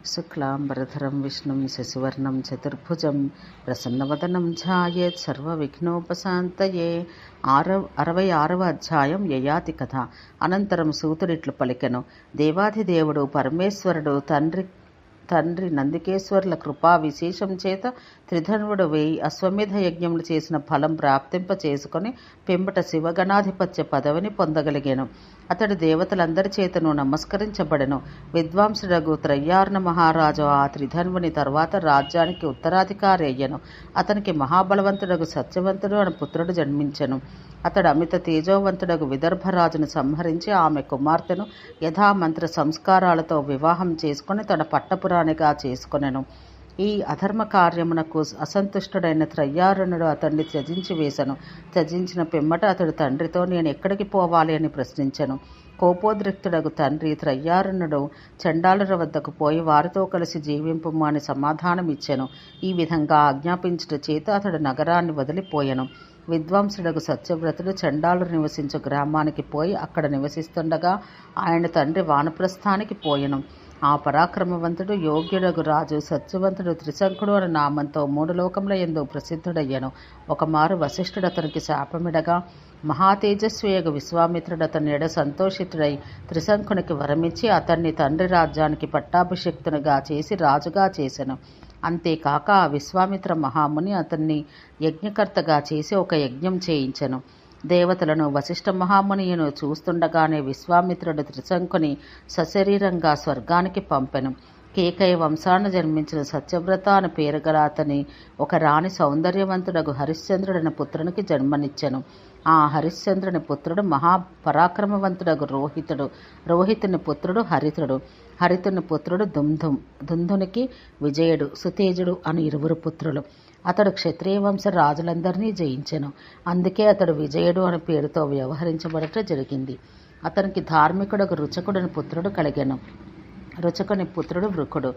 శుక్లాంబరధరం విష్ణుం శశివర్ణం చతుర్భుజం ప్రసన్నవదనం ధ్యాయేత్ సర్వవిఘ్నోపశాంతయే. 66వ అధ్యాయం యయాతి కథ. అనంతరం సూతుడిట్లు పలికెను. దేవాధిదేవుడు పరమేశ్వరుడు తండ్రి నందికేశ్వరుల కృపా విశేషం చేత త్రిధనువుడు 1000 అశ్వమేధ యజ్ఞములు చేసిన ఫలం ప్రాప్తింప చేసుకొని పిమ్మట శివగణాధిపత్య పదవిని పొందగలిగాను. అతడు దేవతలందరి చేతను నమస్కరించబడెను. విద్వాంసుడగు త్రయ్యార్ణ మహారాజు ఆ త్రిధన్వుని తర్వాత రాజ్యానికి ఉత్తరాధికారి అయ్యను. అతనికి మహాబలవంతుడగు సత్యవంతుడు అని పుత్రుడు జన్మించెను. అతడు అమిత తేజోవంతుడగు విదర్భరాజును సంహరించి ఆమె కుమార్తెను యథామంత్ర సంస్కారాలతో వివాహం చేసుకుని తన పట్టపురాణిగా చేసుకొనెను. ఈ అధర్మ కార్యమునకు అసంతుష్టుడైన త్రయ్యారణుడు అతన్ని త్యజించి వేశను. త్యజించిన పిమ్మట అతడు తండ్రితో నేను ఎక్కడికి పోవాలి అని ప్రశ్నించెను. కోపోద్రిక్తుడగు తండ్రి త్రయ్యారణుడు చండాలుల వద్దకు పోయి వారితో కలిసి జీవింపుము అని సమాధానమిచ్చెను. ఈ విధంగా ఆజ్ఞాపించుట చేత అతడు నగరాన్ని వదిలిపోయెను. విద్వాంసుడగు సత్యవ్రతుడు చండాలురు నివసించు గ్రామానికి పోయి అక్కడ నివసిస్తుండగా ఆయన తండ్రి వానప్రస్థానికి పోయెను. ఆ పరాక్రమవంతుడు యోగ్యుడగు రాజు సత్యవంతుడు త్రిశంకుడు అనే నామంతో 3 లోకముల యందు ప్రసిద్ధుడయ్యను. ఒకమారు వశిష్ఠుడు అతనికి శాపమిడగా మహాతేజస్వియగు విశ్వామిత్రుడు అతని ఎడ సంతోషితుడై త్రిశంకునికి వరమిచ్చి అతన్ని తండ్రి రాజ్యానికి పట్టాభిషిక్తునిగా చేసి రాజుగా చేసెను. అంతేకాక ఆ విశ్వామిత్ర మహాముని అతన్ని యజ్ఞకర్తగా చేసి ఒక యజ్ఞం చేయించెను. దేవతలను వశిష్ఠ మహామునియును చూస్తుండగానే విశ్వామిత్రుడు త్రిశంకుని సశరీరంగా స్వర్గానికి పంపెను. కేకయ వంశాన జన్మించిన సత్యవ్రత అని పేరు గల అతని ఒక రాణి సౌందర్యవంతుడగు హరిశ్చంద్రుడని పుత్రునికి జన్మనిచ్చెను. ఆ హరిశ్చంద్రుని పుత్రుడు మహాపరాక్రమవంతుడగు రోహితుడు. రోహితుని పుత్రుడు హరితుడు. హరితుని పుత్రుడు దుందునికి విజయుడు, సుతేజుడు అని 2 పుత్రులు. అతడు క్షత్రియ వంశ రాజులందరినీ జయించెను. అందుకే అతడు విజయుడు అనే పేరుతో వ్యవహరించబడట జరిగింది. అతనికి ధార్మికుడకు రుచకుడని పుత్రుడు కలిగెను. రుచకుని పుత్రుడు వృకుడు.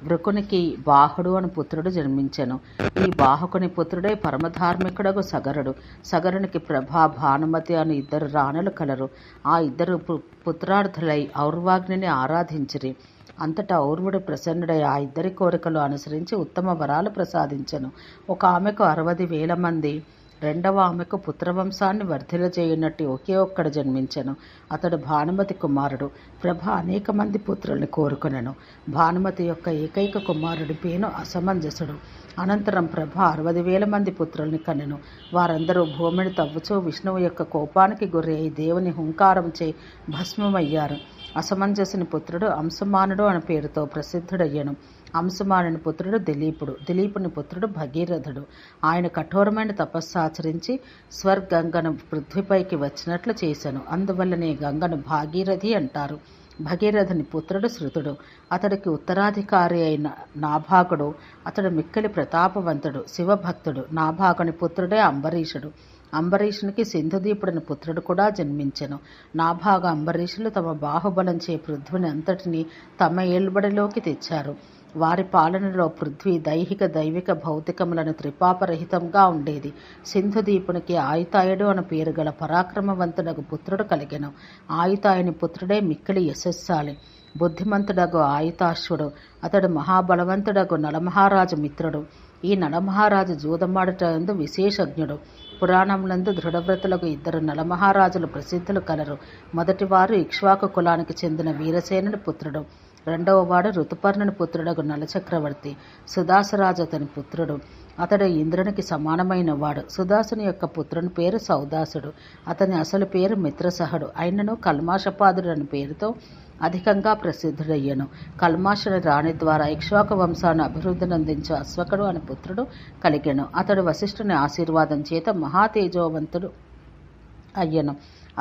వృకునికి బాహుడు అని పుత్రుడు జన్మించెను. ఈ బాహుకుని పుత్రుడే పరమధార్మికుడగు సగరుడు. సగరునికి ప్రభా, భానుమతి అని 2 రాణులు కలరు. ఆ 2 పుత్రార్థులై ఔర్వాగ్నిని ఆరాధించిరి. అంతటా ఔర్వుడు ప్రసన్నుడై ఆ 2 కోరికలు అనుసరించి ఉత్తమ వరాలు ప్రసాదించెను. ఒక ఆమెకు 60,000 మంది, రెండవ ఆమెకు పుత్రవంశాన్ని వర్ధిలజేయునట్టు ఒకే ఒక్కడు జన్మించెను. అతడు భానుమతి కుమారుడు. ప్రభ అనేక మంది పుత్రుల్ని కోరుకొనెను. భానుమతి యొక్క ఏకైక కుమారుడి పేరు అసమంజసుడు. అనంతరం ప్రభ 60,000 మంది పుత్రుల్ని కనెను. వారందరూ భూమిని తవ్వుచూ విష్ణువు యొక్క కోపానికి గురి అయి దేవుని హుంకారంచే భస్మమయ్యారు. అసమంజసుని పుత్రుడు అంశమానుడు అనే పేరుతో ప్రసిద్ధుడయ్యను. అంశమానుని పుత్రుడు దిలీపుడు. దిలీపుని పుత్రుడు భగీరథుడు. ఆయన కఠోరమైన తపస్సు ఆచరించి స్వర్గంగను పృథ్వీపైకి వచ్చినట్లు చేశాను. అందువల్లనే గంగను భాగీరథి అంటారు. భగీరథుని పుత్రుడు శృతుడు. అతడికి ఉత్తరాధికారి అయిన నాభాగుడు. అతడు మిక్కిలి ప్రతాపవంతుడు, శివభక్తుడు. నాభాగుని పుత్రుడే అంబరీషుడు. అంబరీషునికి సింధుదీపుడని పుత్రుడు కూడా జన్మించెను. నాభాగ అంబరీషులు తమ బాహుబలంచే పృథ్వీని అంతటిని తమ ఏలుబడిలోకి తెచ్చారు. వారి పాలనలో పృథ్వీ దైహిక, దైవిక, భౌతికములను త్రిపాపరహితంగా ఉండేది. సింధుదీపునికి ఆయుతాయుడు అని పేరు గల పరాక్రమవంతుడగు పుత్రుడు కలిగెను. ఆయుతాయుని పుత్రుడే మిక్కిలి యశస్శాలి, బుద్ధిమంతుడగు ఆయుతాశ్వుడు. అతడు మహాబలవంతుడగు నలమహారాజు మిత్రుడు. ఈ నలమహారాజు జూదమాడుటందు విశేషజ్ఞుడు. పురాణములందు దృఢవ్రతులకు 2 నలమహారాజులు ప్రసిద్ధులు కలరు. మొదటివారు ఇక్ష్వాకు కులానికి చెందిన వీరసేనుని పుత్రుడు. రెండవ వాడు ఋతుపర్ణుని పుత్రుడగు నలచక్రవర్తి. సుదాసరాజు అతని పుత్రుడు. అతడు ఇంద్రునికి సమానమైన వాడు. సుదాసుని యొక్క పుత్రుని పేరు సౌదాసుడు. అతని అసలు పేరు మిత్రసహుడు. అయినను కల్మాషపాదుడు అనే పేరుతో అధికంగా ప్రసిద్ధుడయ్యను. కల్మాషుని రాణి ద్వారా ఇక్ష్వాకు వంశాన్ని అభివృద్ధినందించే అశ్వకుడు అనే పుత్రుడు కలిగెను. అతడు వశిష్ఠుని ఆశీర్వాదం చేత మహాతేజోవంతుడు అయ్యను.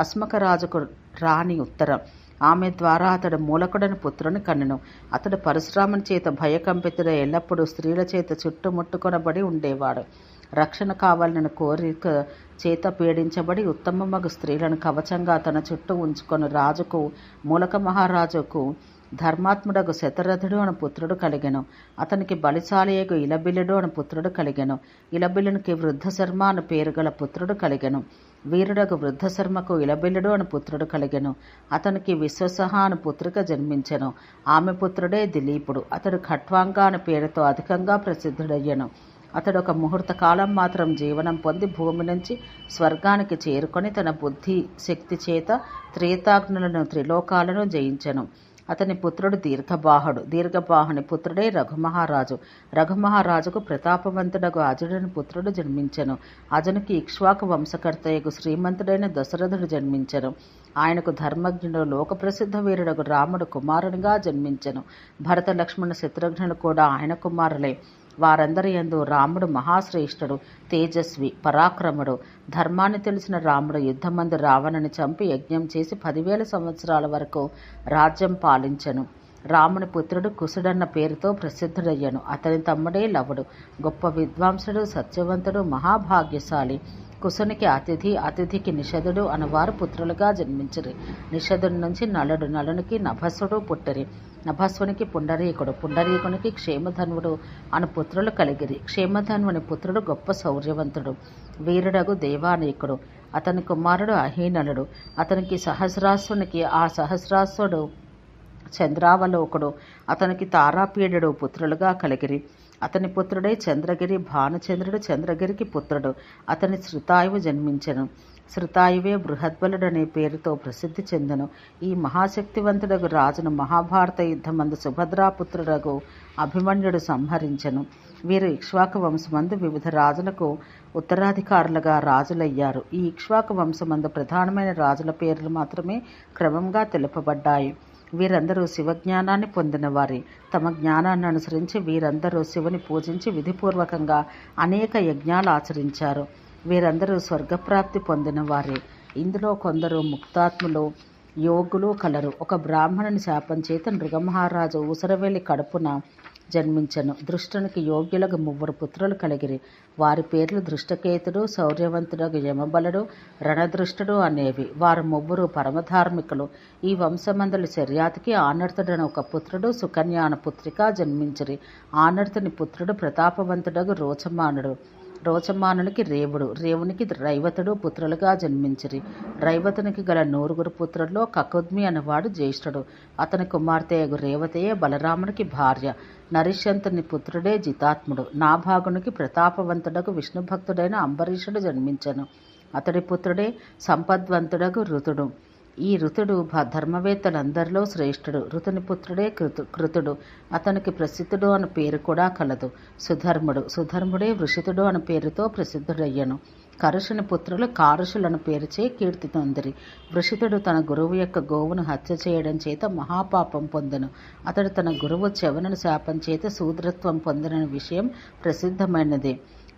అస్మక రాజుకు రాణి ఉత్తరం. ఆమె ద్వారా అతడు మూలకుడని పుత్రుని కనెను. అతడు పరశురాముని చేత భయకంపితుడై ఎల్లప్పుడూ స్త్రీల చేత చుట్టుముట్టుకొనబడి ఉండేవాడు. రక్షణ కావాలని కోరిక చేత పీడించబడి ఉత్తమమగు స్త్రీలను కవచంగా తన చుట్టూ ఉంచుకొని రాజుకు, మూలక మహారాజుకు ధర్మాత్ముడగు శతరథుడు అను పుత్రుడు కలిగెను. అతనికి బలిశాలియగు ఇలబిల్లుడు అను పుత్రుడు కలిగెను. ఇలబిల్లునికి వృద్ధశర్మ అను పేరు గల పుత్రుడు కలిగెను. వీరుడగు వృద్ధశర్మకు ఇలబిల్లుడు అను పుత్రుడు కలిగెను. అతనికి విశ్వసహ అను పుత్రిక జన్మించెను. ఆమె పుత్రుడే దిలీపుడు. అతడు ఖట్వాంగ అను పేరుతో అధికంగా ప్రసిద్ధుడయ్యెను. అతడు ఒక ముహూర్త కాలం మాత్రం జీవనం పొంది భూమి నుంచి స్వర్గానికి చేరుకొని తన బుద్ధి శక్తి చేత త్రేతాగ్నులను త్రిలోకాలను జయించెను. అతని పుత్రుడు దీర్ఘబాహుడు. దీర్ఘబాహుని పుత్రుడే రఘుమహారాజు. రఘుమహారాజుకు ప్రతాపవంతుడగు అజుడని పుత్రుడు జన్మించెను. అజునికి ఇక్ష్వాకు వంశకర్తయగు శ్రీమంతుడైన దశరథుడు జన్మించెను. ఆయనకు ధర్మజ్ఞుడు లోకప్రసిద్ధ వీరుడగు రాముడు కుమారునిగా జన్మించెను. భరత లక్ష్మణ శత్రుఘ్నులు కూడా ఆయన కుమారులే. వారందరి యందు రాముడు మహాశ్రేష్ఠుడు, తేజస్వి, పరాక్రముడు. ధర్మాన్ని తెలిసిన రాముడు యుద్ధమందు రావణుని చంపి యజ్ఞం చేసి 10,000 సంవత్సరాల వరకు రాజ్యం పాలించెను. రాముని పుత్రుడు కుశుడన్న పేరుతో ప్రసిద్ధుడయ్యను. అతని తమ్ముడే లవుడు. గొప్ప విద్వాంసుడు, సత్యవంతుడు, మహాభాగ్యశాలి. కుశునికి అతిథి, అతిథికి నిషధుడు అనువారు పుత్రులుగా జన్మించిరి. నిషధుడి నుంచి నలుడు, నలునికి నభస్సుడు పుట్టిరి. నభస్సునికి పుండరీకుడు, పుండరీకునికి క్షేమధన్వుడు అను పుత్రులు కలిగిరి. క్షేమధన్వుని పుత్రుడు గొప్ప శౌర్యవంతుడు, వీరుడగు దేవానీకుడు. అతని కుమారుడు అహీనలుడు. అతనికి సహస్రాసునికి ఆ సహస్రాసుడు చంద్రావలోకుడు, అతనికి తారాపీడుడు పుత్రులుగా కలిగిరి. అతని పుత్రుడే చంద్రగిరి. భానుచంద్రుడు చంద్రగిరికి పుత్రుడు. అతని శృతాయువు జన్మించెను. శృతాయువే బృహద్బలుడనే పేరుతో ప్రసిద్ధి చెందెను. ఈ మహాశక్తివంతుడగు రాజును మహాభారత యుద్ధమందు సుభద్రాపుత్రుడగు అభిమన్యుడు సంహరించెను. వీరు ఇక్ష్వాకు వంశమందు వివిధ రాజులకు ఉత్తరాధికారులుగా రాజులయ్యారు. ఈ ఇక్ష్వాకు వంశమందు ప్రధానమైన రాజుల పేర్లు మాత్రమే క్రమంగా తెలుపబడ్డాయి. వీరందరూ శివజ్ఞానాన్ని పొందినవారే. తమ జ్ఞానాన్ని అనుసరించి వీరందరూ శివుని పూజించి విధిపూర్వకంగా అనేక యజ్ఞాలు ఆచరించారు. వీరందరూ స్వర్గప్రాప్తి పొందినవారే. ఇందులో కొందరు ముక్తాత్ములు, యోగులు కలరు. ఒక బ్రాహ్మణుని శాపం చేత నృగమహారాజు ఊసరవెల్లి కడుపున జన్మించెను. దృష్టునికి యోగ్యులకు 3 పుత్రులు కలిగిరి. వారి పేర్లు దృష్టకేతుడు, శౌర్యవంతుడగు యమబలుడు, రణదృష్టుడు అనేవి. వారు 3 పరమధార్మికులు. ఈ వంశమందుల శర్యాతికి ఆనర్తుడను ఒక పుత్రుడు, సుకన్య అను పుత్రిక జన్మించిరి. ఆనర్తుని పుత్రుడు ప్రతాపవంతుడగు రోచమానుడు. రోచమానునికి రేవుడు, రేవునికి రైవతుడు పుత్రులుగా జన్మించిరి. రైవతునికి గల 9 పుత్రుల్లో కకుద్మి అనేవాడు జ్యేష్ఠుడు. అతని కుమార్తె రేవతయే బలరామునికి భార్య. నరిష్యంతుని పుత్రుడే జితాత్ముడు. నాభాగునికి ప్రతాపవంతుడగు విష్ణుభక్తుడైన అంబరీషుడు జన్మించెను. అతడి పుత్రుడే సంపద్వంతుడగు ఋతుడు. ఈ ఋతుడు ధర్మవేత్తలందరిలో శ్రేష్ఠుడు. ఋతుని పుత్రుడే కృతుడు. అతనికి ప్రసిద్ధుడు అను పేరు కూడా కలదు. సుధర్ముడు, సుధర్ముడే వృషితుడు అను పేరుతో ప్రసిద్ధుడయ్యను. కరుషుని పుత్రులు కారుషులను పేరుచే కీర్తి పొందిరి. వృషితుడు తన గురువు యొక్క గోవును హత్య చేయడం చేత మహాపాపం పొందెను. అతడు తన గురువు చెవనను శాపం చేత శూద్రత్వం పొందిన విషయం ప్రసిద్ధమైనదే.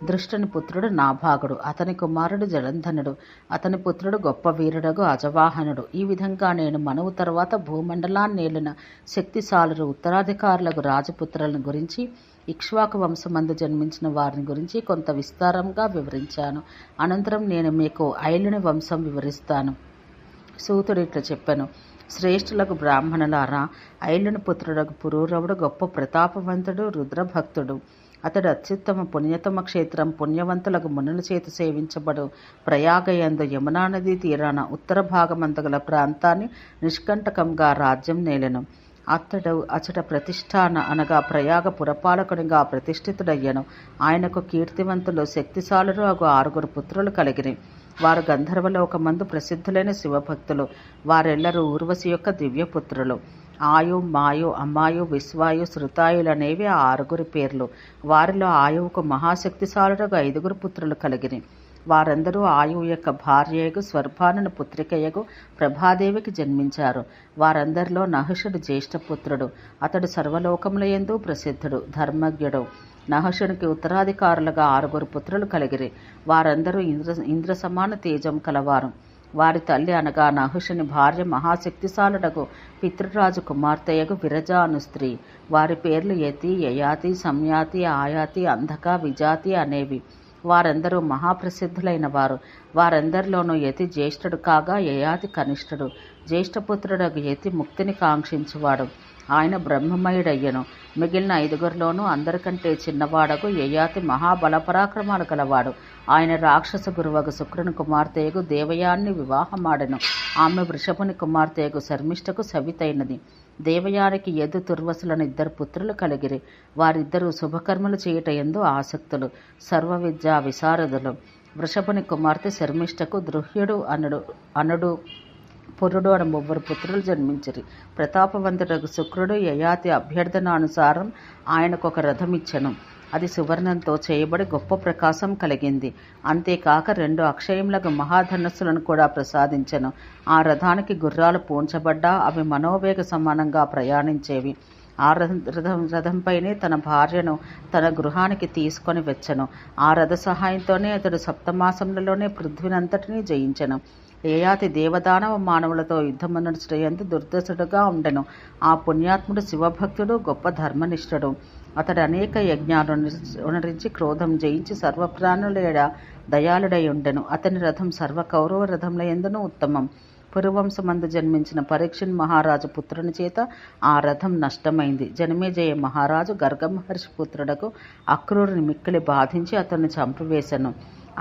దృష్టుని పుత్రుడు నాభాగుడు. అతని కుమారుడు జలంధనుడు. అతని పుత్రుడు గొప్ప వీరుడగు అజవాహనుడు. ఈ విధంగా నేను మనువు తర్వాత భూమండలాన్ని ఏలిన శక్తిశాలురు ఉత్తరాధికారులకు రాజపుత్రులను గురించి, ఇక్ష్వాకు వంశమందు జన్మించిన వారిని గురించి కొంత విస్తారంగా వివరించాను. అనంతరం నేను మీకు ఐలుని వంశం వివరిస్తాను. సూతుడు ఇట్లా చెప్పెను: శ్రేష్ఠులకు బ్రాహ్మణులారా, ఐలుని పుత్రుడకు పురూరవుడు గొప్ప ప్రతాపవంతుడు, రుద్రభక్తుడు. అతడు అత్యుత్తమ పుణ్యతమ క్షేత్రం పుణ్యవంతులకు మునుల చేత సేవించబడు ప్రయాగయందు యమునా నదీ తీరాన ఉత్తర భాగమంతగల ప్రాంతాన్ని నిష్కంటకంగా రాజ్యం నేలెను. అతడు అచట ప్రతిష్టాన అనగా ప్రయాగ పురపాలకునిగా ప్రతిష్ఠితుడయ్యను. ఆయనకు కీర్తివంతులు శక్తిశాలురు అగు 6 పుత్రులు కలిగిరి. వారు గంధర్వలోకమందు ప్రసిద్ధులైన శివభక్తులు. వారెల్లరూ ఊర్వశి యొక్క దివ్యపుత్రులు. ఆయు, మాయు, అమ్మాయు, విశ్వాయు, శృతాయులనేవి ఆ 6 పేర్లు. వారిలో ఆయువుకు మహాశక్తిశాలుడుగా 5 పుత్రులు కలిగిరి. వారందరూ ఆయువు యొక్క భార్యయగు స్వర్భానుని పుత్రికయగు ప్రభాదేవికి జన్మించారు. వారందరిలో నహుషుడు జ్యేష్ఠపుత్రుడు. అతడు సర్వలోకములయందు ప్రసిద్ధుడు, ధర్మజ్ఞుడు. నహుషునికి ఉత్తరాధికారులుగా 6 పుత్రులు కలిగిరి. వారందరూ ఇంద్ర సమాన తేజం కలవారు. వారి తల్లి అనగా నహుషుని భార్య మహాశక్తిశాలుడగు పితృరాజు కుమార్తెయగు విరజ అను స్త్రీ. వారి పేర్లు యతి, యయాతి, సంయాతి, ఆయాతి, అంధక, విజాతి అనేవి. వారందరూ మహాప్రసిద్ధులైన వారు. వారందరిలోనూ యతి జ్యేష్ఠుడు కాగా యయాతి కనిష్ఠుడు. జ్యేష్ఠపుత్రుడగు యతి ముక్తిని కాంక్షించువాడు. ఆయన బ్రహ్మమయుడయ్యను. మిగిలిన 5గురిలోనూ అందరికంటే చిన్నవాడగు యయాతి మహాబలపరాక్రమాలు కలవాడు. ఆయన రాక్షస గురువగు శుక్రుని కుమార్తెయగు దేవయాన్ని వివాహమాడెను. ఆమె వృషభుని కుమార్తెయగు శర్మిష్ఠకు సవితైనది. దేవయానికి యదు తుర్వసులను 2 పుత్రులు కలిగిరి. వారిద్దరూ శుభకర్మలు చేయుట యందు ఆసక్తులు, సర్వ విద్యా విశారదులు. వృషభుని కుమార్తె శర్మిష్ఠకు దృహ్యుడు అనుడు పురుడు అను 3 పుత్రులు జన్మించిరి. ప్రతాపవంతుడకు శుక్రుడు యయాతి అభ్యర్థనానుసారం ఆయనకొక రథమిచ్చెను. అది సువర్ణంతో చేయబడి గొప్ప ప్రకాశం కలిగింది. అంతేకాక 2 అక్షయములకు మహాధనస్సులను కూడా ప్రసాదించెను. ఆ రథానికి గుర్రాలు పూంచబడ్డా అవి మనోవేగ సమానంగా ప్రయాణించేవి. ఆ రథంపైనే తన భార్యను తన గృహానికి తీసుకొని వచ్చెను. ఆ రథ సహాయంతోనే అతడు 7 మాసములలోనే పృథ్వీనంతటినీ జయించెను. యయాతి దేవదానవ మానవులతో యుద్ధమునర్చయందు దుర్దశుడుగా ఉండెను. ఆ పుణ్యాత్ముడు శివభక్తుడు, గొప్ప ధర్మనిష్ఠుడు. అతడు అనేక యజ్ఞాలు ఉనరించి క్రోధం జయించి సర్వప్రాణుల ఎడ దయాళుడై ఉండెను. అతని రథం సర్వ కౌరవ రథముల యందును ఉత్తమం. పురువంశమందు జన్మించిన పరీక్షిన్ మహారాజు పుత్రుని చేత ఆ రథం నష్టమైంది. జనమేజయ మహారాజు గర్గమహర్షి పుత్రుడకు అక్రూరుని మిక్కిలి బాధించి అతన్ని చంపివేశను.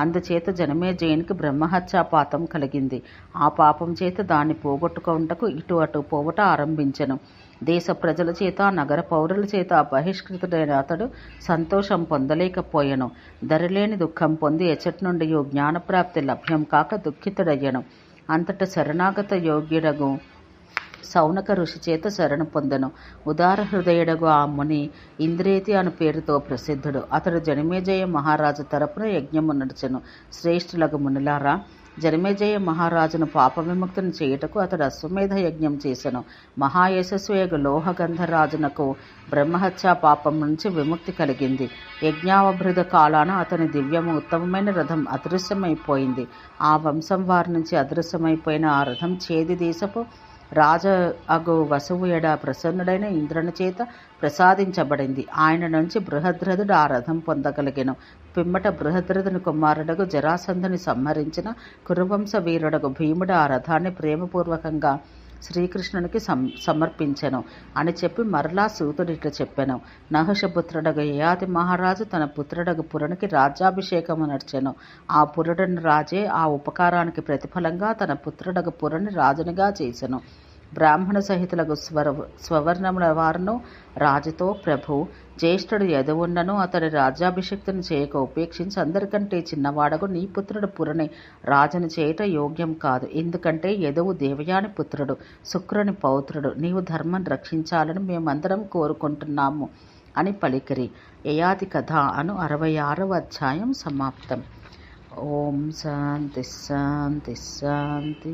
అందుచేత జనమేజయునికి బ్రహ్మహత్యాపాతం కలిగింది. ఆ పాపం చేత దాన్ని పోగొట్టుకొనుటకు ఇటు అటు పోవట ఆరంభించెను. దేశ ప్రజల చేత, నగర పౌరుల చేత బహిష్కృతుడైన అతడు సంతోషం పొందలేకపోయెను. దరిలేని దుఃఖం పొంది ఎచ్చటి నుండి జ్ఞానప్రాప్తి లభ్యం కాక దుఃఖితుడయ్యను. అంతట శరణాగత యోగ్యుడగు సౌనక ఋషి చేత శరణు పొందెను. ఉదార హృదయుడగు ఆ ముని ఇంద్రేతి అను పేరుతో ప్రసిద్ధుడు. అతడు జనమేజయ మహారాజు తరపున యజ్ఞము నడిచెను. శ్రేష్ఠులకు మునులారా, జనమేజయ మహారాజును పాప విముక్తిని చేయుటకు అతడు అశ్వమేధ యజ్ఞం చేసెను. మహాయశస్వియగు లోహగంధరాజునకు బ్రహ్మహత్యా పాపం నుంచి విముక్తి కలిగింది. యజ్ఞావభృత కాలాన అతని దివ్యము ఉత్తమమైన రథం అదృశ్యమైపోయింది. ఆ వంశం వారి నుంచి అదృశ్యమైపోయిన ఆ రథం చేది దేశపు రాజ అగు వసువు ఎడ ప్రసన్నుడైన ఇంద్రుని చేత ప్రసాదించబడింది. ఆయన నుంచి బృహద్రథుడు ఆ రథం పొందగలిగెను. పిమ్మట బృహద్రథుని కుమారుడగు జరాసంధుని సంహరించిన కురువంశ వీరుడగు భీముడు ఆ రథాన్ని ప్రేమపూర్వకంగా శ్రీకృష్ణునికి సమర్పించెను అని చెప్పి మరలా సూతుడిట్లా చెప్పెను. నహుషపుత్రుడగు యయాతి మహారాజు తన పుత్రుడగు పురునికి రాజ్యాభిషేకము నడిచెను. ఆ పురుడని రాజే ఆ ఉపకారానికి ప్రతిఫలంగా తన పుత్రుడగు పురుని రాజునిగా చేసెను. బ్రాహ్మణ సహితులకు స్వవర్ణముల వారును రాజుతో, ప్రభు, జ్యేష్ఠుడు యదువున్నను అతడి రాజ్యాభిషిక్తుని చేయక ఉపేక్షించి అందరికంటే చిన్నవాడగు నీ పుత్రుడు పురుని రాజుని చేయట యోగ్యం కాదు. ఎందుకంటే యదువు దేవయాని పుత్రుడు, శుక్రుని పౌత్రుడు. నీవు ధర్మం రక్షించాలని మేమందరం కోరుకుంటున్నాము అని పలికిరి. యయాతి కథ అను 66వ అధ్యాయం సమాప్తం. ఓం శాంతి శాంతి శాంతి.